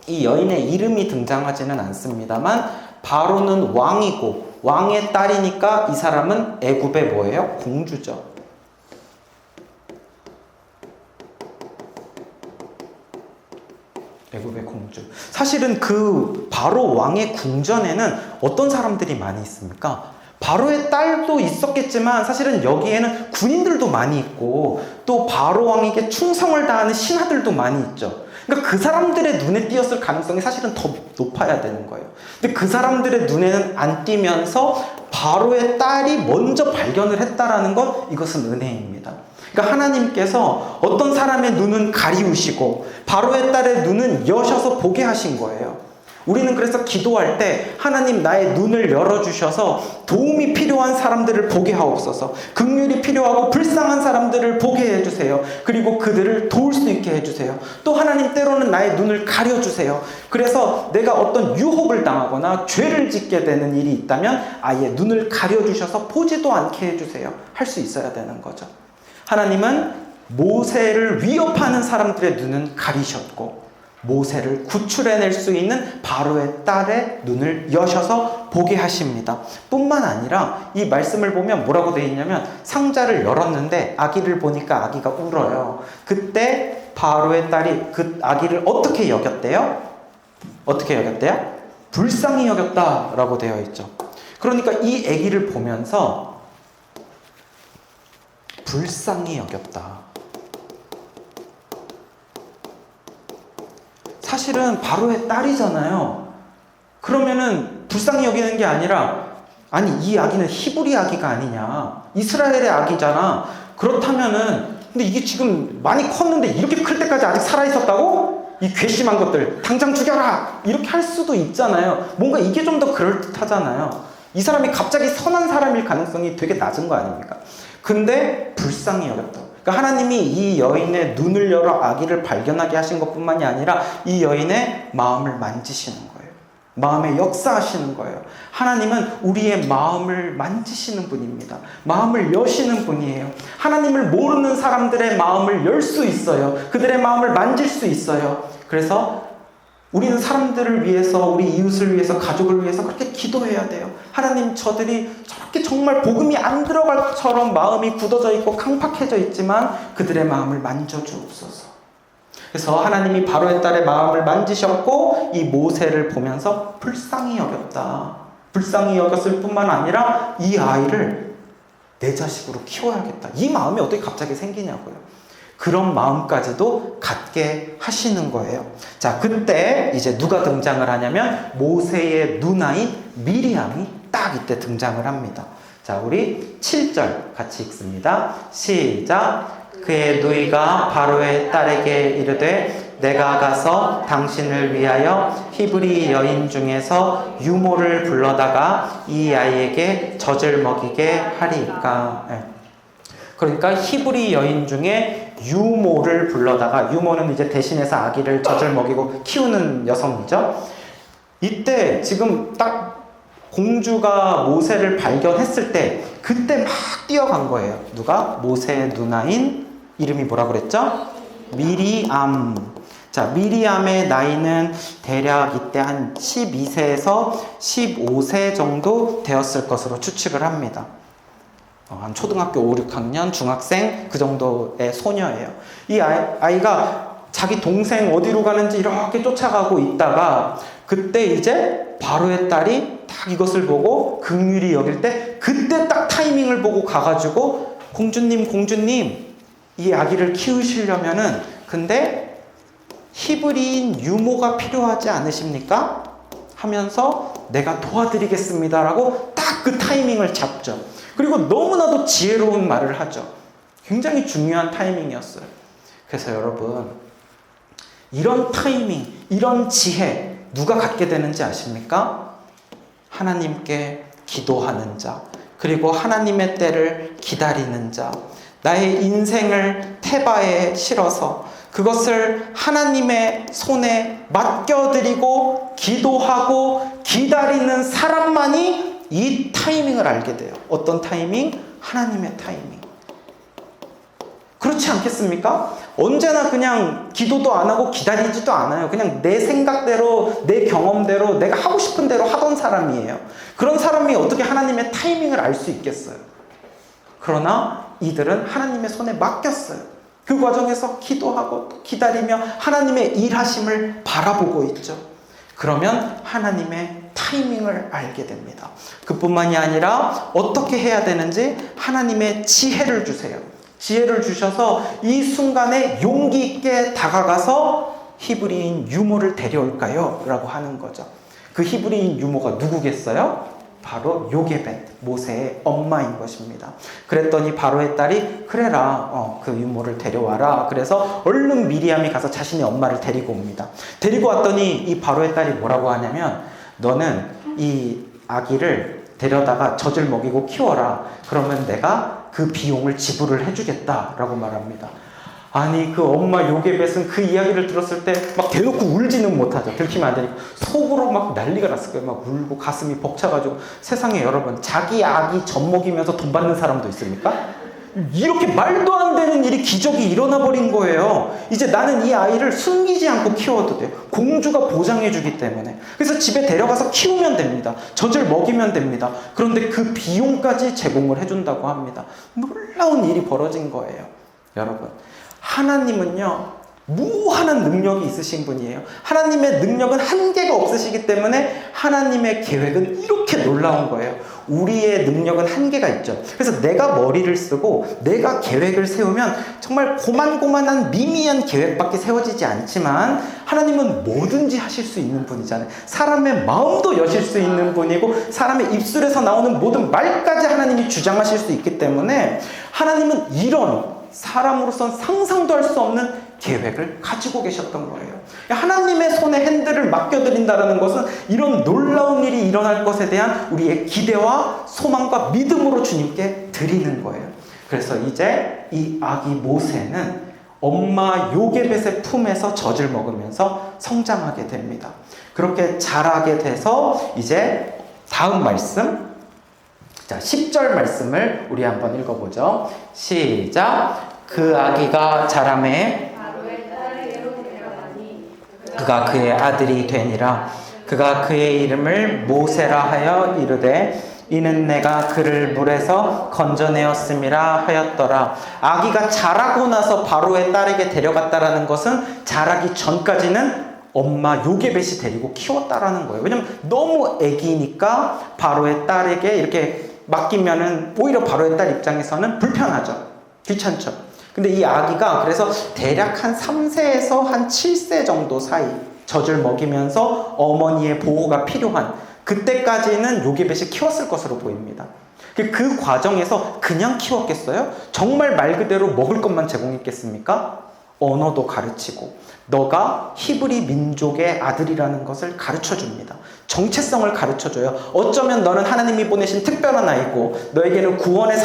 이 여인의 이름이 등장하지는 않습니다만 바로는 왕이고 왕의 딸이니까 이 사람은 애굽의 뭐예요? 공주죠. 애굽의 공주. 사실은 그 바로 왕의 궁전에는 어떤 사람들이 많이 있습니까? 바로의 딸도 있었겠지만 사실은 여기에는 군인들도 많이 있고 또 바로 왕에게 충성을 다하는 신하들도 많이 있죠. 그러니까 그 사람들의 눈에 띄었을 가능성이 사실은 더 높아야 되는 거예요. 근데 그 사람들의 눈에는 안 띄면서 바로의 딸이 먼저 발견을 했다라는 건 이것은 은혜입니다. 그러니까 하나님께서 어떤 사람의 눈은 가리우시고 바로의 딸의 눈은 여셔서 보게 하신 거예요. 우리는 그래서 기도할 때 하나님 나의 눈을 열어주셔서 도움이 필요한 사람들을 보게 하옵소서, 긍휼이 필요하고 불쌍한 사람들을 보게 해주세요. 그리고 그들을 도울 수 있게 해주세요. 또 하나님 때로는 나의 눈을 가려주세요. 그래서 내가 어떤 유혹을 당하거나 죄를 짓게 되는 일이 있다면 아예 눈을 가려주셔서 보지도 않게 해주세요. 할 수 있어야 되는 거죠. 하나님은 모세를 위협하는 사람들의 눈은 가리셨고 모세를 구출해낼 수 있는 바로의 딸의 눈을 여셔서 보게 하십니다. 뿐만 아니라 이 말씀을 보면 뭐라고 되어 있냐면 상자를 열었는데 아기를 보니까 아기가 울어요. 그때 바로의 딸이 그 아기를 어떻게 여겼대요? 어떻게 여겼대요? 불쌍히 여겼다라고 되어 있죠. 그러니까 이 아기를 보면서 불쌍히 여겼다. 사실은 바로의 딸이잖아요. 그러면은 불쌍히 여기는 게 아니라 아니 이 아기는 히브리 아기가 아니냐, 이스라엘의 아기잖아. 그렇다면은 근데 이게 지금 많이 컸는데 이렇게 클 때까지 아직 살아있었다고? 이 괘씸한 것들 당장 죽여라 이렇게 할 수도 있잖아요. 뭔가 이게 좀 더 그럴듯하잖아요. 이 사람이 갑자기 선한 사람일 가능성이 되게 낮은 거 아닙니까? 근데 불쌍히 여겼다. 그러니까 하나님이 이 여인의 눈을 열어 아기를 발견하게 하신 것뿐만이 아니라 이 여인의 마음을 만지시는 거예요. 마음에 역사하시는 거예요. 하나님은 우리의 마음을 만지시는 분입니다. 마음을 여시는 분이에요. 하나님을 모르는 사람들의 마음을 열 수 있어요. 그들의 마음을 만질 수 있어요. 그래서 우리는 사람들을 위해서, 우리 이웃을 위해서, 가족을 위해서 그렇게 기도해야 돼요. 하나님, 저들이 저렇게 정말 복음이 안 들어갈 것처럼 마음이 굳어져 있고 강팍해져 있지만 그들의 마음을 만져주옵소서. 그래서 하나님이 바로의 딸의 마음을 만지셨고 이 모세를 보면서 불쌍히 여겼다. 불쌍히 여겼을 뿐만 아니라 이 아이를 내 자식으로 키워야겠다. 이 마음이 어떻게 갑자기 생기냐고요. 그런 마음까지도 갖게 하시는 거예요. 자, 그때 이제 누가 등장을 하냐면 모세의 누나인 미리암이 딱 이때 등장을 합니다. 자, 우리 7절 같이 읽습니다. 시작. 그의 누이가 바로의 딸에게 이르되 내가 가서 당신을 위하여 히브리 여인 중에서 유모를 불러다가 이 아이에게 젖을 먹이게 하리이까. 그러니까 히브리 여인 중에 유모를 불러다가, 유모는 이제 대신해서 아기를 젖을 먹이고 키우는 여성이죠. 이때 지금 딱 공주가 모세를 발견했을 때 그때 막 뛰어간 거예요. 누가? 모세의 누나인 이름이 뭐라 그랬죠? 미리암. 자, 미리암의 나이는 대략 이때 한 12세에서 15세 정도 되었을 것으로 추측을 합니다. 한 초등학교 5, 6학년, 중학생 그 정도의 소녀예요. 이 아이가 자기 동생 어디로 가는지 이렇게 쫓아가고 있다가 그때 이제 바로의 딸이 딱 이것을 보고 긍휼히 여길 때 그때 딱 타이밍을 보고 가가지고 공주님 이 아기를 키우시려면은 근데 히브리인 유모가 필요하지 않으십니까? 하면서 내가 도와드리겠습니다라고 딱 그 타이밍을 잡죠. 그리고 너무나도 지혜로운 말을 하죠. 굉장히 중요한 타이밍이었어요. 그래서 여러분, 이런 타이밍, 이런 지혜 누가 갖게 되는지 아십니까? 하나님께 기도하는 자, 그리고 하나님의 때를 기다리는 자, 나의 인생을 태바에 실어서 그것을 하나님의 손에 맡겨드리고 기도하고 기다리는 사람만이 이 타이밍을 알게 돼요. 어떤 타이밍? 하나님의 타이밍. 그렇지 않겠습니까? 언제나 그냥 기도도 안 하고 기다리지도 않아요. 그냥 내 생각대로, 내 경험대로, 내가 하고 싶은 대로 하던 사람이에요. 그런 사람이 어떻게 하나님의 타이밍을 알 수 있겠어요? 그러나 이들은 하나님의 손에 맡겼어요. 그 과정에서 기도하고 기다리며 하나님의 일하심을 바라보고 있죠. 그러면 하나님의 타이밍을 알게 됩니다. 그뿐만이 아니라 어떻게 해야 되는지 하나님의 지혜를 주세요. 지혜를 주셔서 이 순간에 용기 있게 다가가서 히브리인 유모를 데려올까요? 라고 하는 거죠. 그 히브리인 유모가 누구겠어요? 바로 요게벳, 모세의 엄마인 것입니다. 그랬더니 바로의 딸이 그래라, 그 유모를 데려와라. 그래서 얼른 미리암이 가서 자신의 엄마를 데리고 옵니다. 데리고 왔더니 이 바로의 딸이 뭐라고 하냐면, 너는 이 아기를 데려다가 젖을 먹이고 키워라. 그러면 내가 그 비용을 지불을 해주겠다라고 말합니다. 아니, 그 엄마 요게벳은 그 이야기를 들었을 때 막 대놓고 울지는 못하죠. 들키면 안 되니까. 속으로 막 난리가 났을 거예요. 막 울고 가슴이 벅차가지고. 세상에 여러분, 자기 아기 젖 먹이면서 돈 받는 사람도 있습니까? 이렇게 말도 안 되는 일이, 기적이 일어나 버린 거예요. 이제 나는 이 아이를 숨기지 않고 키워도 돼요. 공주가 보장해 주기 때문에. 그래서 집에 데려가서 키우면 됩니다. 젖을 먹이면 됩니다. 그런데 그 비용까지 제공을 해준다고 합니다. 놀라운 일이 벌어진 거예요. 여러분, 하나님은요, 무한한 능력이 있으신 분이에요. 하나님의 능력은 한계가 없으시기 때문에 하나님의 계획은 이렇게 놀라운 거예요. 우리의 능력은 한계가 있죠. 그래서 내가 머리를 쓰고 내가 계획을 세우면 정말 고만고만한 미미한 계획밖에 세워지지 않지만 하나님은 뭐든지 하실 수 있는 분이잖아요. 사람의 마음도 여실 수 있는 분이고 사람의 입술에서 나오는 모든 말까지 하나님이 주장하실 수 있기 때문에 하나님은 이런 사람으로선 상상도 할 수 없는 계획을 가지고 계셨던 거예요. 하나님의 손에 핸들을 맡겨드린다는 것은 이런 놀라운 일이 일어날 것에 대한 우리의 기대와 소망과 믿음으로 주님께 드리는 거예요. 그래서 이제 이 아기 모세는 엄마 요게벳의 품에서 젖을 먹으면서 성장하게 됩니다. 그렇게 자라게 돼서 이제 다음 말씀, 자, 10절 말씀을 우리 한번 읽어보죠. 시작. 그 아기가 자라매 그가 그의 아들이 되니라. 그가 그의 이름을 모세라 하여 이르되 이는 내가 그를 물에서 건져내었음이라 하였더라. 아기가 자라고 나서 바로의 딸에게 데려갔다라는 것은 자라기 전까지는 엄마 요게벳이 데리고 키웠다라는 거예요. 왜냐면 너무 애기니까 바로의 딸에게 이렇게 맡기면은 오히려 바로의 딸 입장에서는 불편하죠. 귀찮죠. 근데 이 아기가 그래서 대략 한 3세에서 한 7세 정도 사이 젖을 먹이면서 어머니의 보호가 필요한 그때까지는 요게벳이 키웠을 것으로 보입니다. 그 과정에서 그냥 키웠겠어요? 정말 말 그대로 먹을 것만 제공했겠습니까? 언어도 가르치고 너가 히브리 민족의 아들이라는 것을 가르쳐줍니다. 정체성을 가르쳐줘요. 어쩌면 너는 하나님이 보내신 특별한 아이고 너에게는 구원의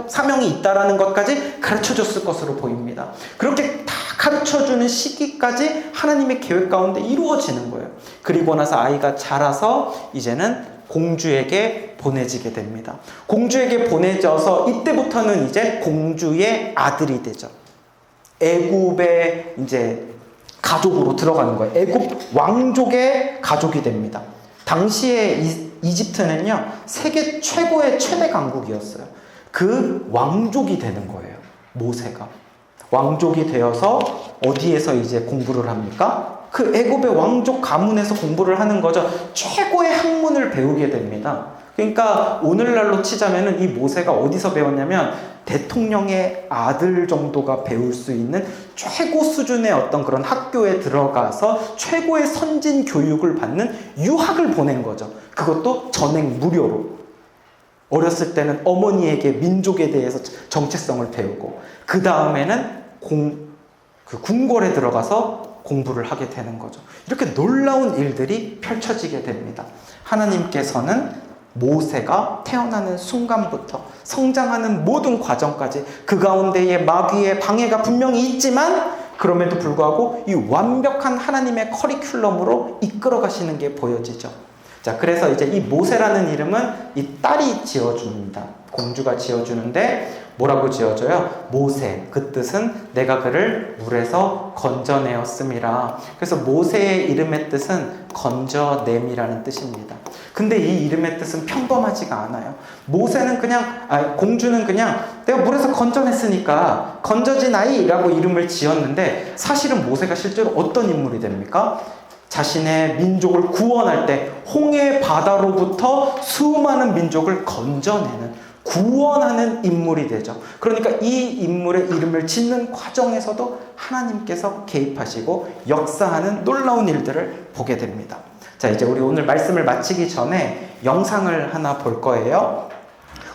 사명이 있다는 것까지 가르쳐줬을 것으로 보입니다. 그렇게 다 가르쳐주는 시기까지 하나님의 계획 가운데 이루어지는 거예요. 그리고 나서 아이가 자라서 이제는 공주에게 보내지게 됩니다. 공주에게 보내져서 이때부터는 이제 공주의 아들이 되죠. 애굽의 이제 가족으로 들어가는 거예요. 애굽 왕족의 가족이 됩니다. 당시에 이집트는요, 세계 최고의 최대 강국이었어요. 그 왕족이 되는 거예요. 모세가 왕족이 되어서 어디에서 이제 공부를 합니까? 그 애굽의 왕족 가문에서 공부를 하는 거죠. 최고의 학문을 배우게 됩니다. 그러니까 오늘날로 치자면은 이 모세가 어디서 배웠냐면 대통령의 아들 정도가 배울 수 있는 최고 수준의 어떤 그런 학교에 들어가서 최고의 선진 교육을 받는 유학을 보낸 거죠. 그것도 전액 무료로. 어렸을 때는 어머니에게 민족에 대해서 정체성을 배우고 그 다음에는 궁궐에 들어가서 공부를 하게 되는 거죠. 이렇게 놀라운 일들이 펼쳐지게 됩니다. 하나님께서는 모세가 태어나는 순간부터 성장하는 모든 과정까지 그 가운데에 마귀의 방해가 분명히 있지만 그럼에도 불구하고 이 완벽한 하나님의 커리큘럼으로 이끌어 가시는 게 보여지죠. 자, 그래서 이제 이 모세라는 이름은 이 딸이 지어줍니다. 공주가 지어주는데 뭐라고 지어줘요? 모세. 그 뜻은 내가 그를 물에서 건져내었음이라. 그래서 모세의 이름의 뜻은 건져냄이라는 뜻입니다. 근데 이 이름의 뜻은 평범하지가 않아요. 모세는 공주는 그냥 내가 물에서 건져냈으니까 건져진 아이라고 이름을 지었는데 사실은 모세가 실제로 어떤 인물이 됩니까? 자신의 민족을 구원할 때 홍해 바다로부터 수많은 민족을 건져내는 구원하는 인물이 되죠. 그러니까 이 인물의 이름을 짓는 과정에서도 하나님께서 개입하시고 역사하는 놀라운 일들을 보게 됩니다. 자, 이제 우리 오늘 말씀을 마치기 전에 영상을 하나 볼 거예요.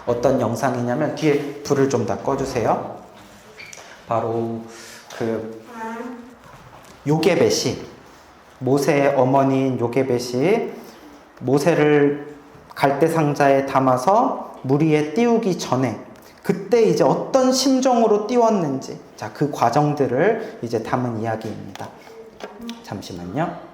어떤 영상이냐면 뒤에 불을 좀 다 꺼주세요. 바로 요게벳이 모세의 어머니인 요게벳이 모세를 갈대 상자에 담아서 물 위에 띄우기 전에 그때 이제 어떤 심정으로 띄웠는지 자, 그 과정들을 이제 담은 이야기입니다. 잠시만요.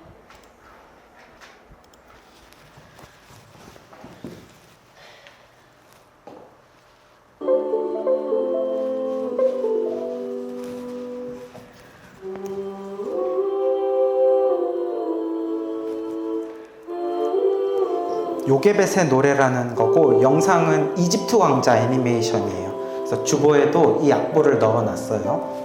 요게벳의 노래라는 거고 영상은 이집트 왕자 애니메이션이에요. 그래서 주보에도 이 악보를 넣어놨어요.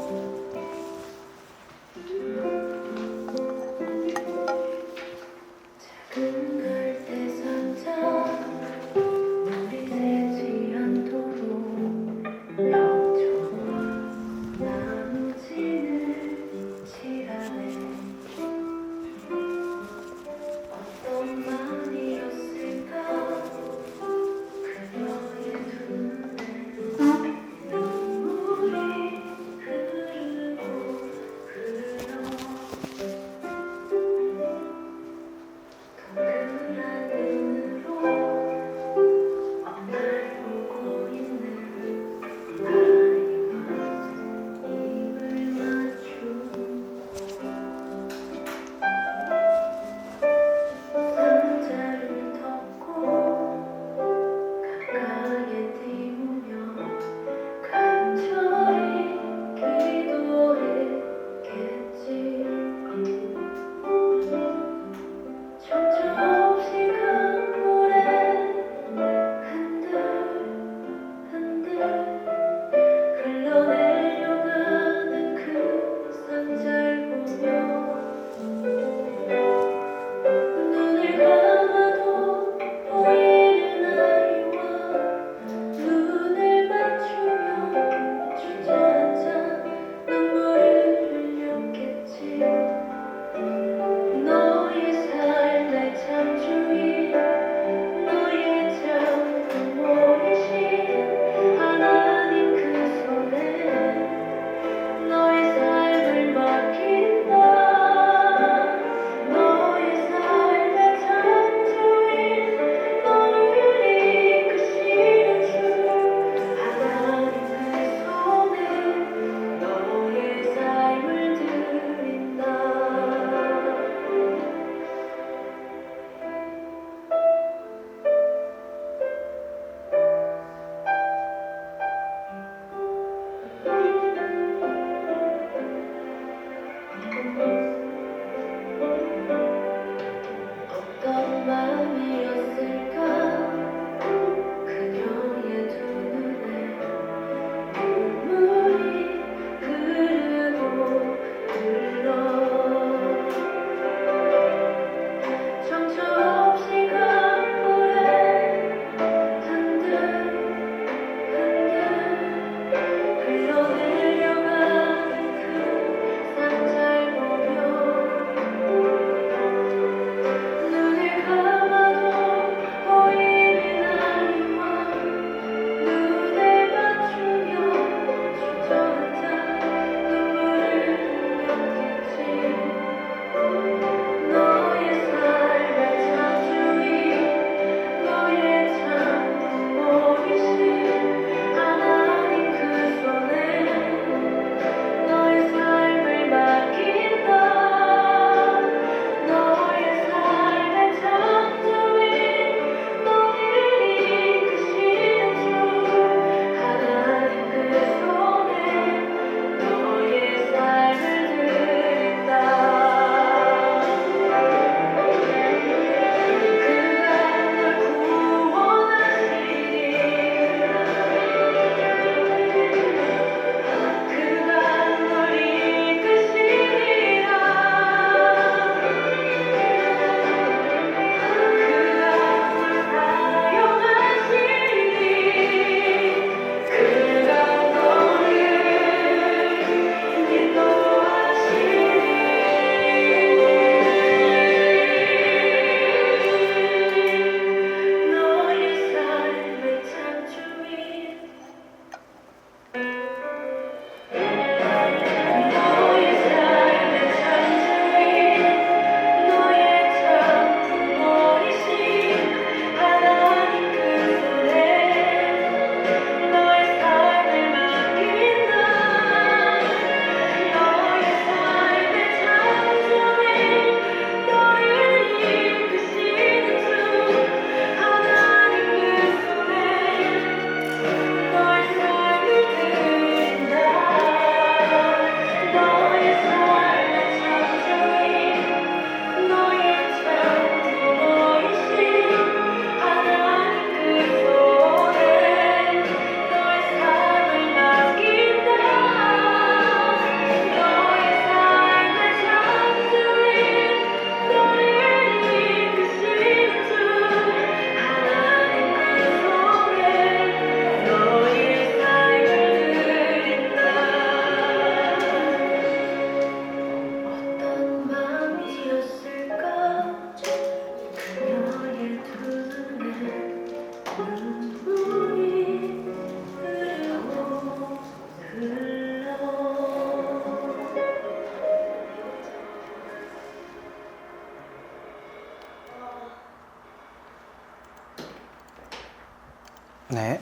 네.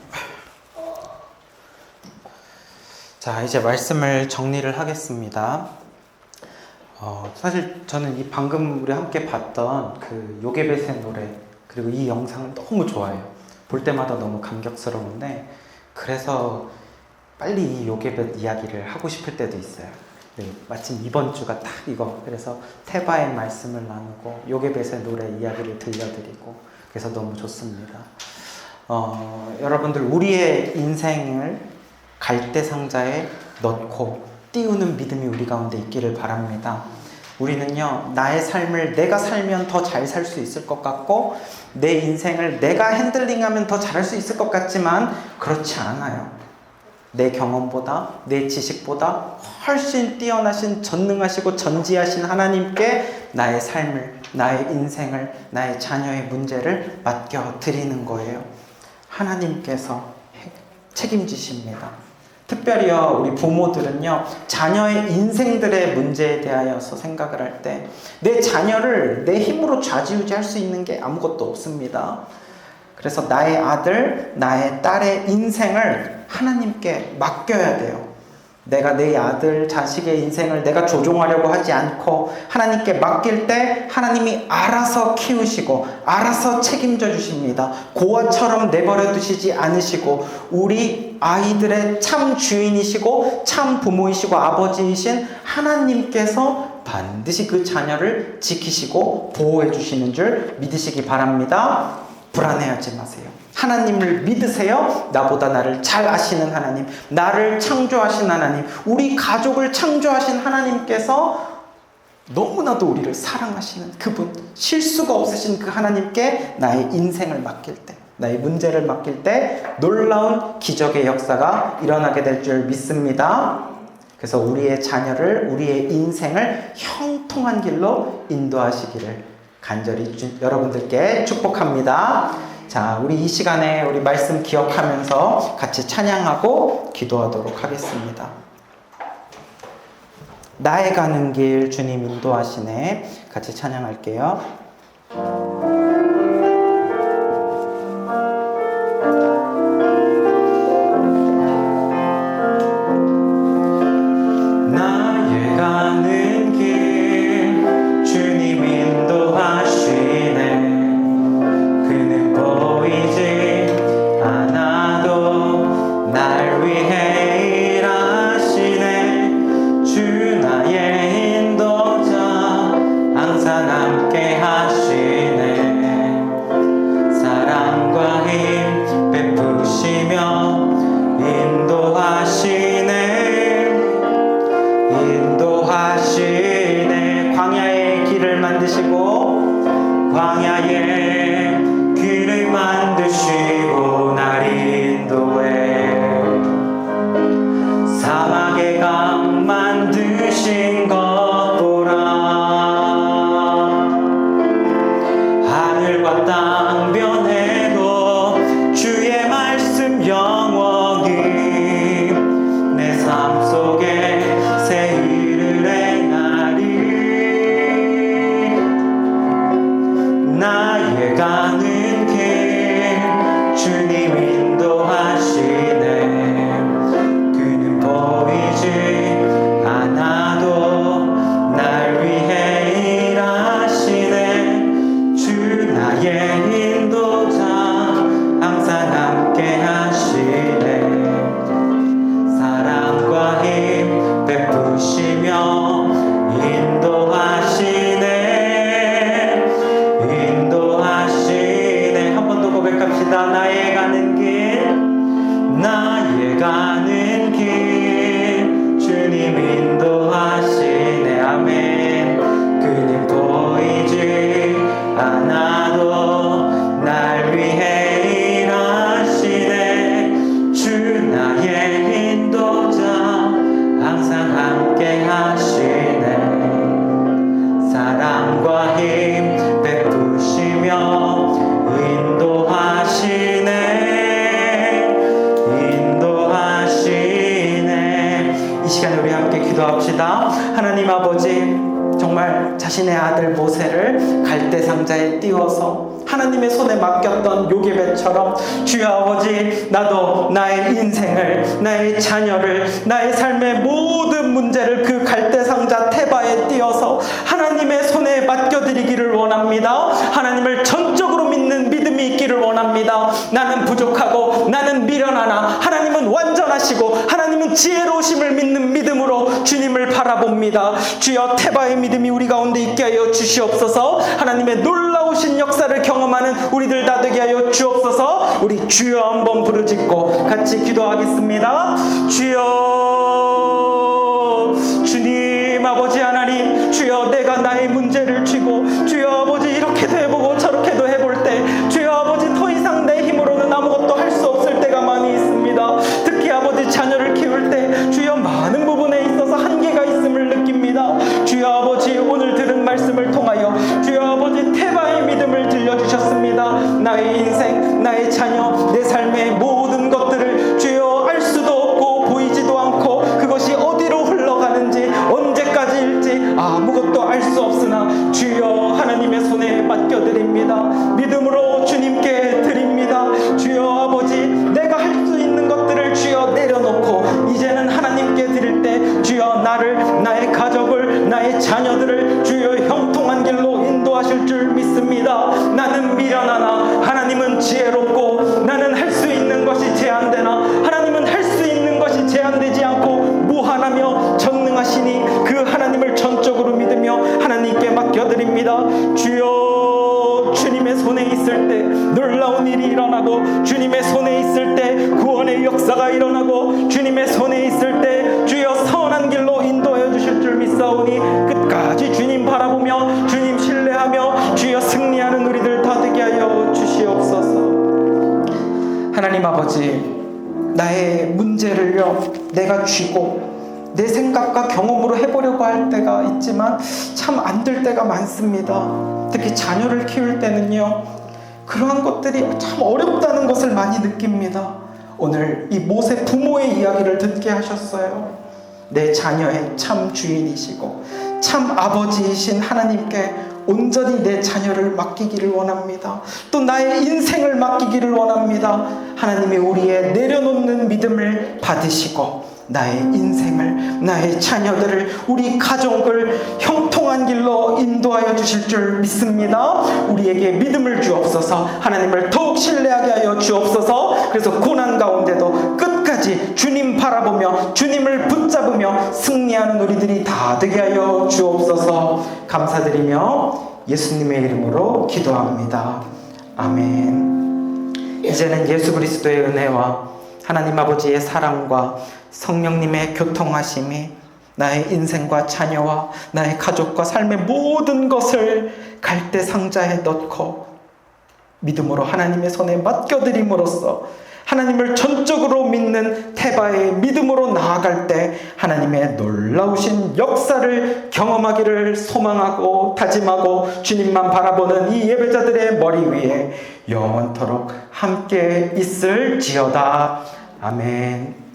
자, 이제 말씀을 정리를 하겠습니다. 사실 저는 이 방금 우리 함께 봤던 그 요게벳의 노래 그리고 이 영상을 너무 좋아해요. 볼 때마다 너무 감격스러운데 그래서 빨리 이 요게벳 이야기를 하고 싶을 때도 있어요. 네, 마침 이번 주가 딱 이거 그래서 테바의 말씀을 나누고 요게벳의 노래 이야기를 들려드리고 그래서 너무 좋습니다. 여러분들 우리의 인생을 갈대 상자에 넣고 띄우는 믿음이 우리 가운데 있기를 바랍니다. 우리는요, 나의 삶을 내가 살면 더 잘 살 수 있을 것 같고 내 인생을 내가 핸들링하면 더 잘할 수 있을 것 같지만 그렇지 않아요. 내 경험보다 내 지식보다 훨씬 뛰어나신 전능하시고 전지하신 하나님께 나의 삶을, 나의 인생을, 나의 자녀의 문제를 맡겨드리는 거예요. 하나님께서 책임지십니다. 특별히요, 우리 부모들은요, 자녀의 인생들의 문제에 대하여서 생각을 할 때 내 자녀를 내 힘으로 좌지우지할 수 있는 게 아무것도 없습니다. 그래서 나의 아들, 나의 딸의 인생을 하나님께 맡겨야 돼요. 내가 내 아들, 자식의 인생을 내가 조종하려고 하지 않고 하나님께 맡길 때 하나님이 알아서 키우시고 알아서 책임져 주십니다. 고아처럼 내버려 두시지 않으시고 우리 아이들의 참 주인이시고 참 부모이시고 아버지이신 하나님께서 반드시 그 자녀를 지키시고 보호해 주시는 줄 믿으시기 바랍니다. 불안해하지 마세요. 하나님을 믿으세요. 나보다 나를 잘 아시는 하나님, 나를 창조하신 하나님, 우리 가족을 창조하신 하나님께서 너무나도 우리를 사랑하시는 그분, 실수가 없으신 그 하나님께 나의 인생을 맡길 때, 나의 문제를 맡길 때 놀라운 기적의 역사가 일어나게 될 줄 믿습니다. 그래서 우리의 자녀를, 우리의 인생을 형통한 길로 인도하시기를 간절히 여러분들께 축복합니다. 자, 우리 이 시간에 우리 말씀 기억하면서 같이 찬양하고 기도하도록 하겠습니다. 나의 가는 길 주님 인도하시네. 같이 찬양할게요. 하나님 아버지, 정말 자신의 아들 모세를 갈대 상자에 띄워서 하나님의 손에 맡겼던 요게벳처럼 주여 아버지, 나도 나의 인생을, 나의 자녀를, 나의 삶의 모든 문제를 그 갈대상자 테바에 띄어서 하나님의 손에 맡겨드리기를 원합니다. 하나님을 전적으로 믿는 믿음이 있기를 원합니다. 나는 부족하고 나는 미련하나 하나님은 완전하시고 하나님은 지혜로우심을 믿는 믿음으로 주님을 바라봅니다. 주여, 테바의 믿음이 우리 가운데 있게 하여 주시옵소서. 하나님의 놀라우신 역사를 경험하는 우리들 다 되게 하여 주옵소서. 우리 주여 한번 부르짖고 같이 기도하겠습니다. 주여, 주님 아버지 하나님, 주여, 내가 나의 문제를 쥐고 주여 아버지 이렇게도 해보고 저렇게도 해볼 때 주여 아버지, 더 이상 내 힘으로는 아무것도 할 수 없을 때가 많이 있습니다. 특히 아버지, 자녀를 키울 때 주여 많은 부분에 있어서 한계가 있음을 느낍니다. 주여 아버지, 오늘 들은 말씀을 통하여 주여 아버지, 테바의 믿음을 들려주셨습니다. 나의 인생, 나의 자녀, 내 삶의 모든 것들을 주여 알 수도 없고 보이지도 않고 그것이 어디로 흘러가는지 언제까지일지 아무것도 알 수 없으나 주여 하나님의 손에 맡겨드립니다. 믿음으로 주님께 드립니다. 주여 아버지, 내가 할 수 있는 것들을 주여 내려놓고 이제는 하나님께 드릴 때 주여 나를, 나의 가족을, 나의 자녀들을 주여 형통한 길로 인도하실 줄 믿습니다. 나는 미련하나 하나님은 지혜롭고, 나는 할 수 있는 것이 제한되나 하나님은 할 수 있는 것이 제한되지 않고 무한하며 전능하시니 그 하나님을 전적으로 믿으며 하나님께 맡겨드립니다. 주여, 주님의 손에 있을 때 놀라운 일이 일어나고, 주님의 손에 있을 때 구원의 역사가 일어나고, 주님의 손에 있을 때 주여 선한 길로 인도해 주실 줄 믿사오니 끝까지 주님 바라보며 주님 신뢰하며 주여 승리하는 우리들 다 되게 하여 주시옵소서. 하나님 아버지, 나의 문제를요 내가 쥐고 내 생각과 경험으로 해보려고 할 때가 있지만 참 안 될 때가 많습니다. 특히 자녀를 키울 때는요, 그러한 것들이 참 어렵다는 것을 많이 느낍니다. 오늘 이 모세 부모의 이야기를 듣게 하셨어요. 내 자녀의 참 주인이시고 참 아버지이신 하나님께 온전히 내 자녀를 맡기기를 원합니다. 또 나의 인생을 맡기기를 원합니다. 하나님이 우리의 내려놓는 믿음을 받으시고 나의 인생을, 나의 자녀들을, 우리 가족을 형통한 길로 인도하여 주실 줄 믿습니다. 우리에게 믿음을 주옵소서. 하나님을 더욱 신뢰하게 하여 주옵소서. 그래서 고난 가운데도 끝까지 주님 바라보며 주님을 붙잡으며 승리하는 우리들이 다 되게 하여 주옵소서. 감사드리며 예수님의 이름으로 기도합니다. 아멘. 이제는 예수 그리스도의 은혜와 하나님 아버지의 사랑과 성령님의 교통하심이 나의 인생과 자녀와 나의 가족과 삶의 모든 것을 갈대 상자에 넣고 믿음으로 하나님의 손에 맡겨드림으로써 하나님을 전적으로 믿는 테바의 믿음으로 나아갈 때 하나님의 놀라우신 역사를 경험하기를 소망하고 다짐하고 주님만 바라보는 이 예배자들의 머리 위에 영원토록 함께 있을지어다. 아멘.